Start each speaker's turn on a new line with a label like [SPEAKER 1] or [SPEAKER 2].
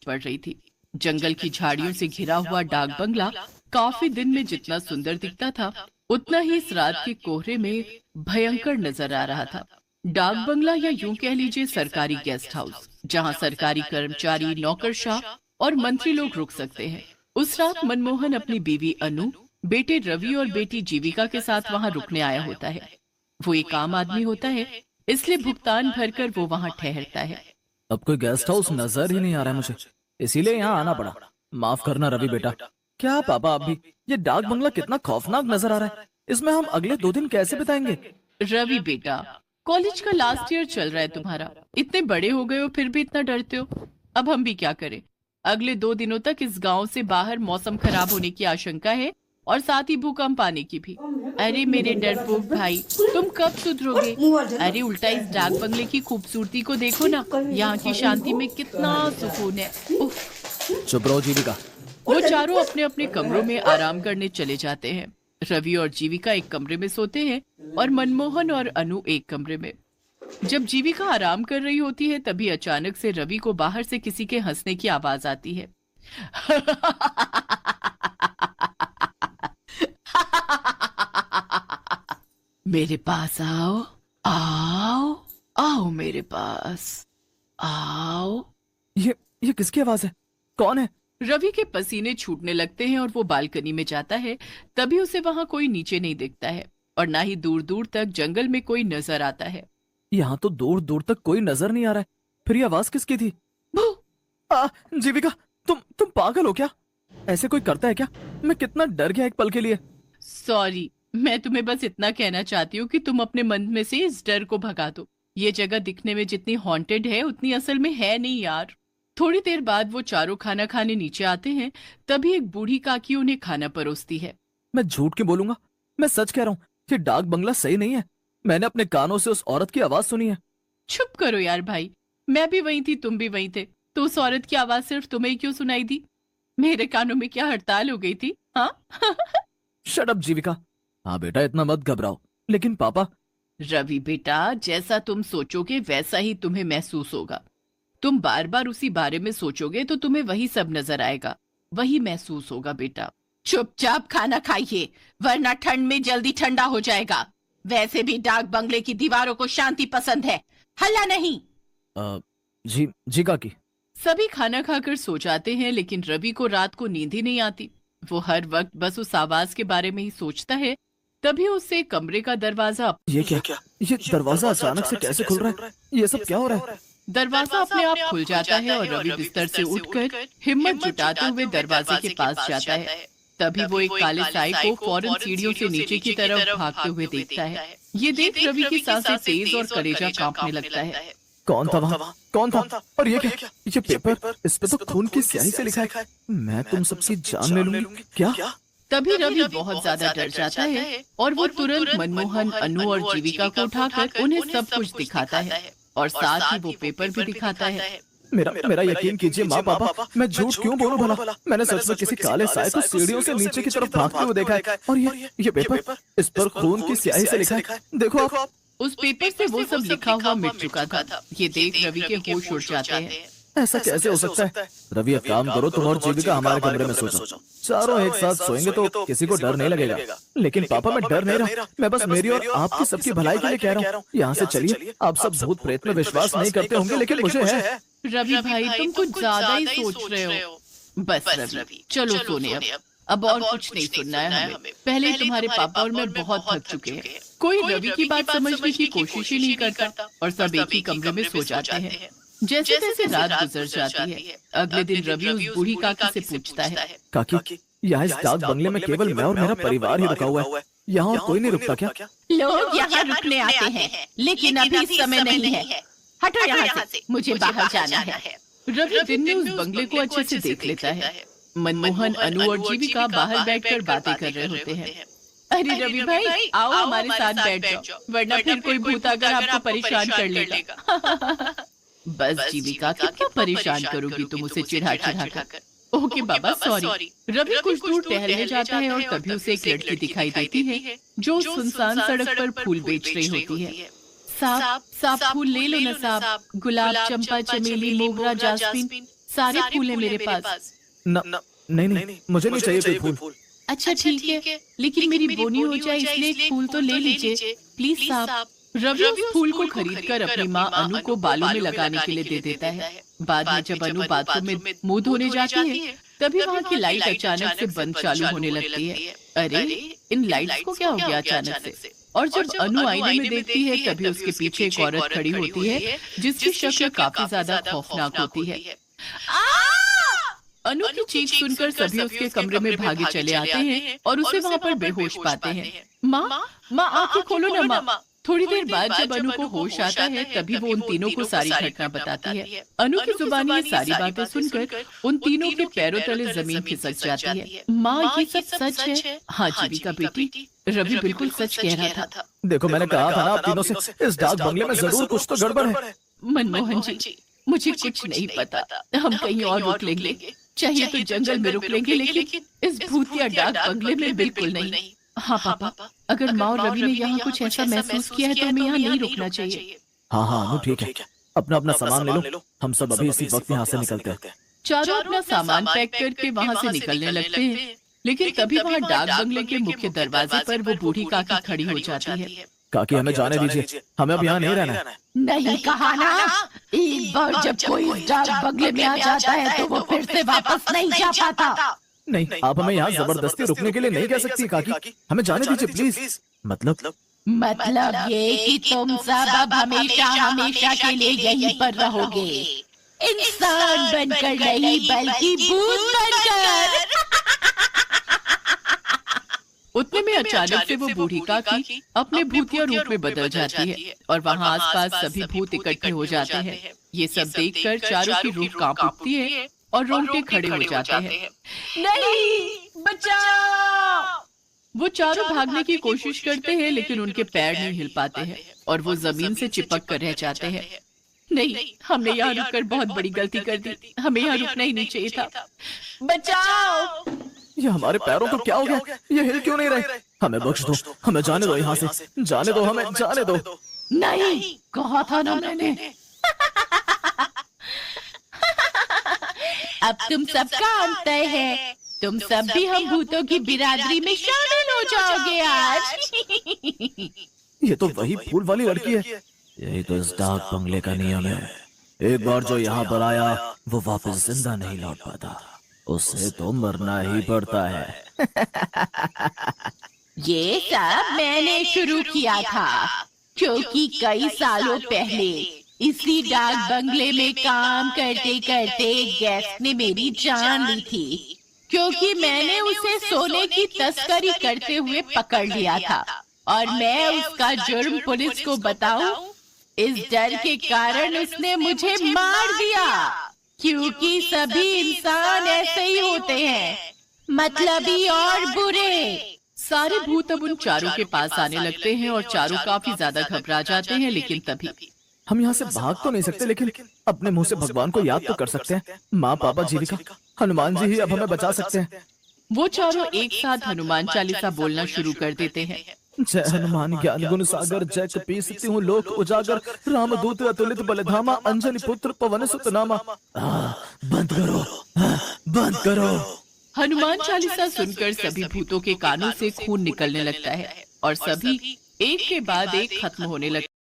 [SPEAKER 1] पड़ रही थी। जंगल की झाड़ियों से घिरा हुआ डाक बंगला काफी दिन में जितना सुंदर दिखता था, उतना ही इस रात के कोहरे में भयंकर नजर आ रहा था। डाक बंगला या यूं कह लीजिए सरकारी गेस्ट हाउस, जहां सरकारी कर्मचारी, नौकरशाह और मंत्री लोग रुक सकते हैं। उस रात मनमोहन अपनी बीवी अनु, बेटे रवि और बेटी जीविका के साथ वहां रुकने आया होता है। वो एक आम आदमी होता है, इसलिए भुगतान भरकर वो वहां ठहरता है।
[SPEAKER 2] अब कोई गेस्ट हाउस नजर ही नहीं आ रहा है मुझे, इसीलिए यहाँ आना पड़ा। माफ करना रवि बेटा। क्या पापा, आप भी? ये डाक बंगला कितना खौफनाक नजर आ रहा है। इसमें हम अगले 2 दिन कैसे बिताएंगे?
[SPEAKER 1] रवि बेटा, कॉलेज का लास्ट ईयर चल रहा है तुम्हारा, इतने बड़े हो गए हो फिर भी इतना डरते हो। अब हम भी क्या करें। अगले 2 दिनों तक इस गांव से बाहर मौसम खराब होने की आशंका है और साथ ही भूकंप आने की भी। अरे मेरे डरपोक भाई, तुम कब सुधरोगे। अरे उल्टा इस डाक बंगले की खूबसूरती को देखो ना, यहाँ की शांति में कितना सुकून है। उफ।
[SPEAKER 2] चुप रहो जीविका।
[SPEAKER 1] वो चारों अपने अपने कमरों में आराम करने चले जाते हैं। रवि और जीविका एक कमरे में सोते हैं और मनमोहन और अनु एक कमरे में। जब जीविका आराम कर रही होती है तभी अचानक से रवि को बाहर से किसी के हंसने की आवाज आती है। मेरे पास आओ, आओ, आओ मेरे पास आओ।
[SPEAKER 2] ये किसकी आवाज है? कौन है?
[SPEAKER 1] रवि के पसीने छूटने लगते हैं और वो बालकनी में जाता है। तभी उसे वहां कोई नीचे नहीं दिखता है और ना ही दूर दूर तक जंगल में कोई नजर आता है।
[SPEAKER 2] यहाँ तो दूर दूर तक कोई नजर नहीं आ रहा है। फिर ये आवाज किसकी थी? जीविका, तुम पागल हो क्या? ऐसे कोई करता है क्या? मैं कितना डर गया एक पल के लिए।
[SPEAKER 1] सॉरी, मैं तुम्हें बस इतना कहना चाहती हूँ कि तुम अपने मन में से इस डर को भगा दो। ये जगह दिखने में जितनी हॉन्टेड है उतनी असल में है नहीं यार। थोड़ी देर बाद वो चारों खाना खाने नीचे आते हैं। तभी एक बूढ़ी काकी उन्हें खाना परोसती है।
[SPEAKER 2] मैं झूठ क्यों बोलूंगा? मैं सच कह रहा हूँ, ये डाक बंगला सही नहीं है। मैंने अपने कानों से उस औरत की आवाज सुनी है।
[SPEAKER 1] चुप करो यार भाई, मैं भी वही थी, तुम भी वही थे, तो उस औरत की आवाज सिर्फ तुम्हें ही क्यों सुनाई दी? मेरे कानों में क्या हड़ताल हो गई थी? हाँ।
[SPEAKER 2] शट अप जीविका। हाँ बेटा, इतना मत घबराओ। लेकिन पापा।
[SPEAKER 1] रवि बेटा, जैसा तुम सोचोगे वैसा ही तुम्हें महसूस होगा। तुम बार बार उसी बारे में सोचोगे तो तुम्हें वही सब नजर आएगा, वही महसूस होगा बेटा। चुपचाप खाना खाइए, वरना ठंड में जल्दी ठंडा हो जाएगा। वैसे भी डाक बंगले की दीवारों को शांति पसंद है, हल्ला नहीं।
[SPEAKER 2] जी काकी।
[SPEAKER 1] सभी खाना खाकर सो जाते हैं, लेकिन रवि को रात को नींद ही नहीं आती। वो हर वक्त बस उस आवाज के बारे में ही सोचता है। तभी उससे कमरे का दरवाजा
[SPEAKER 2] ये क्या? ये दरवाजा अचानक से कैसे खुल रहा है? ये सब क्या हो रहा है?
[SPEAKER 1] दरवाजा अपने आप खुल जाता है और रवि बिस्तर से उठकर हिम्मत जुटाते हुए दरवाजे के पास जाता है। तभी वो एक काले साई को फौरन सीढ़ियों से नीचे की तरफ भागते हुए देखता है। ये देख रवि की सांसें तेज और कलेजा कांपने लगता है।
[SPEAKER 2] कौन था वहाँ? कौन था? और ये क्या? ये पेपर, इस पे तो खून की स्याही से लिखा है, मैं तुम सबकी जान ले लूंगी। क्या?
[SPEAKER 1] तभी रवि बहुत ज्यादा डर जाता है और वो तुरंत मनमोहन, अनु और जीविका को उठाकर उन्हें सब कुछ दिखाता है और साथ ही वो पेपर भी दिखाता है।
[SPEAKER 2] मेरा यकीन कीजिए माँ पापा, मैं झूठ क्यों बोलूं भला? मैंने सच में किसी काले साए को सीढ़ियों से नीचे की तरफ भागते हुए देखा है। और ये पेपर, इस पर खून की स्याही से लिखा है। देखो आप।
[SPEAKER 1] उस पेपर से वो सब लिखा हुआ मिट चुका था। ये देख रवि के होश उड़ जाते हैं।
[SPEAKER 2] ऐसा कैसे हो सकता है? रवि, एक काम करो, तुम और जीविका हमारे कमरे में सो जाओ। चारों एक साथ सोएंगे तो किसी को डर नहीं लगेगा। लेकिन पापा, मैं डर नहीं रहा, मैं बस मेरी और आपकी सबकी भलाई के लिए कह रहा हूँ। यहाँ से चलिए। आप सब भूत प्रेत में विश्वास नहीं करते होंगे, लेकिन मुझे है।
[SPEAKER 1] रवि भाई, तुम कुछ ज्यादा ही सोच रहे हो। बस रवि, चलो सोने अब और कुछ नहीं सुनना है हमें। पहले तुम्हारे पापा और मैं बहुत थक चुके हैं। कोई रवि की बात समझने की कोशिश ही नहीं करता और सब एक ही कमरे में सो जाते हैं। जैसे तैसे रात गुजर जाती है। अगले दिन रवि उस बूढ़ी काकी से पूछता है,
[SPEAKER 2] काकी, यहाँ इस डाक बंगले में केवल मैं और मेरा परिवार ही रुका हुआ है, यहाँ और कोई नहीं रुकता क्या?
[SPEAKER 1] लोग यहाँ रुकने आते हैं, लेकिन अभी समय नहीं है। हटो यहाँ से, मुझे बाहर जाना है। रवि दिन में उस बंगले को अच्छे से देख लेता है। मनमोहन, अनु और जीविका बाहर बैठकर बातें कर रहे होते हैं। अरे रवि भाई, आओ हमारे साथ बैठ जाओ, वरना फिर कोई भूत आकर आपको परेशान कर लेगा। बस जीविका, कितना परेशान करोगी तुम उसे चिढ़ा कर। ओके बाबा, सॉरी। रवि कुछ दूर टहलने जाता है और तभी उसे एक लड़की दिखाई देती है जो सुनसान सड़क पर फूल बेच रही होती है। साहब फूल ले लो ना साहब, गुलाब, चंपा, चमेली, मोगरा, जास्मीन, सारे फूल है मेरे पास।
[SPEAKER 2] नहीं नहीं, मुझे नहीं चाहिए कोई फूल।
[SPEAKER 1] अच्छा ठीक है, लेकिन मेरी बोनी हो जाए इसलिए एक फूल तो ले लीजिए प्लीज साहब। रवि उस फूल को खरीदकर अपनी माँ अनु को बालों में लगाने के लिए दे देता है। बाद में जब अनु बाथरूम में मुंह धोने जाती है तभी वहाँ की लाइट अचानक से बंद चालू होने लगती है। अरे इन लाइट्स को क्या हो गया अचानक से? और जब अनु आईने में देखती है तभी उसके पीछे एक औरत खड़ी होती है जिसकी शक्ल काफी ज्यादा खौफनाक होती है। अनु की चीख सुनकर सभी उसके कमरे में भागे चले आते हैं और उसे वहाँ पर बेहोश पाते हैं। माँ आंखें खोलो ना माँ। थोड़ी देर बाद जब अनु को होश आता है तभी वो उन तीनों को सारी घटना बताती है। अनु की जुबानी ये सारी बातें सुनकर उन तीनों के पैरों तले जमीन खिसक जाती है। माँ ये सब सच है? हाँ जीविका बेटी, रवि बिल्कुल सच कह रहा था।
[SPEAKER 2] देखो मैंने कहा था ना आप तीनों से, इस डाक बंगले में जरूर कुछ तो गड़बड़ है।
[SPEAKER 1] मनमोहन जी मुझे कुछ नहीं पता, हम कहीं और रुक लेंगे, चाहिए तो जंगल में रुक लेंगे, लेकिन इस भूतिया डाक बंगले में बिल्कुल नहीं। हाँ पापा, अगर माँ और रवि ने यहाँ कुछ ऐसा महसूस किया है तो हमें यहाँ नहीं रुकना चाहिए।
[SPEAKER 2] हाँ अनु ठीक है, अपना अपना सामान ले लो, हम सब अभी इसी वक्त यहाँ से निकलते हैं।
[SPEAKER 1] चारों अपना सामान पैक करके वहाँ से निकलने लगते हैं, लेकिन तभी वहाँ डाक बंगले के मुख्य दरवाजे पर वो बूढ़ी काकी खड़ी हो जाती है।
[SPEAKER 2] काकी हमें जाने दीजिए, हमें अब यहाँ नहीं रहना है।
[SPEAKER 1] नहीं कहा ना, एक बार जब कोई इस डाक बंगले में आ जाता है तो वो फिर से वापस नहीं जा पाता।
[SPEAKER 2] नहीं, आप हमें यहाँ जबरदस्ती रुकने के लिए नहीं कह सकती काकी, हमें जाने दीजिए प्लीज। मतलब
[SPEAKER 1] ये कि तुम सब अब हमेशा हमेशा के लिए यहीं पर रहोगे, इंसान बनकर नहीं बल्कि भूत बनकर। उतने में अचानक से वो बूढ़ी काकी अपने भूतिया रूप में बदल जाती है और वहाँ आसपास सभी भूत इकट्ठे हो जाते हैं। ये सब देखकर चारों की रूह कांप उठती है और रोंगटे खड़े हो जाते हैं। नहीं बचाओ! वो चारों भागने की कोशिश करते हैं लेकिन उनके पैर नहीं हिल पाते हैं और वो जमीन से चिपक कर रह जाते हैं। नहीं, हमने यहाँ रुककर बहुत बड़ी गलती कर दी, हमें यहाँ रुकना ही नहीं चाहिए था। बचाओ!
[SPEAKER 2] ये हमारे पैरों को क्या हो गया? ये हिल क्यों नहीं रहे? हमें बख्श दो, हमें जाने दो यहाँ से, जाने दो, हमें जाने दो।
[SPEAKER 1] नहीं, कहा था ना मैंने। अब तुम सबका अंत तय है, तुम सब भी हम भूतों की बिरादरी में शामिल हो जाओगे आज।
[SPEAKER 2] ये तो वही फूल वाली लड़की है। यही तो इस डाक बंगले का नियम है, एक बार जो यहाँ पर आया वो वापस जिंदा नहीं लौट पाता, उसे तो मरना ही पड़ता है।
[SPEAKER 1] ये सब मैंने शुरू किया था क्योंकि कई सालों पहले इसी डाक बंगले में काम करते करते गेस्ट ने मेरी जान ली थी, क्योंकि मैंने उसे सोने की तस्करी करते हुए पकड़ लिया था और मैं उसका जुर्म पुलिस को बताऊं, इस डर के कारण उसने मुझे मार दिया, क्योंकि सभी इंसान ऐसे ही होते हैं, मतलबी और बुरे। सारे भूत अब उन चारों के पास आने लगते हैं और चारों काफी ज्यादा घबरा जाते हैं, लेकिन तभी
[SPEAKER 2] हम यहाँ से भाग तो नहीं सकते, लेकिन अपने मुंह से भगवान को याद तो कर सकते हैं। माँ, पापा, जीविका, हनुमान जी ही अब हमें बचा सकते हैं।
[SPEAKER 1] वो चारों एक साथ हनुमान चालीसा बोलना शुरू कर देते हैं।
[SPEAKER 2] जय हनुमान ज्ञान गुण सागर, जय कपीस तिहु लोक उजागर, रामदूत अतुलित बलधामा, अंजनी पुत्र पवन सुत नामा। बंद करो, बंद करो।
[SPEAKER 1] हनुमान चालीसा सुनकर सभी भूतों के कानों से खून निकलने लगता है और सभी एक के बाद एक खत्म होने लगते हैं।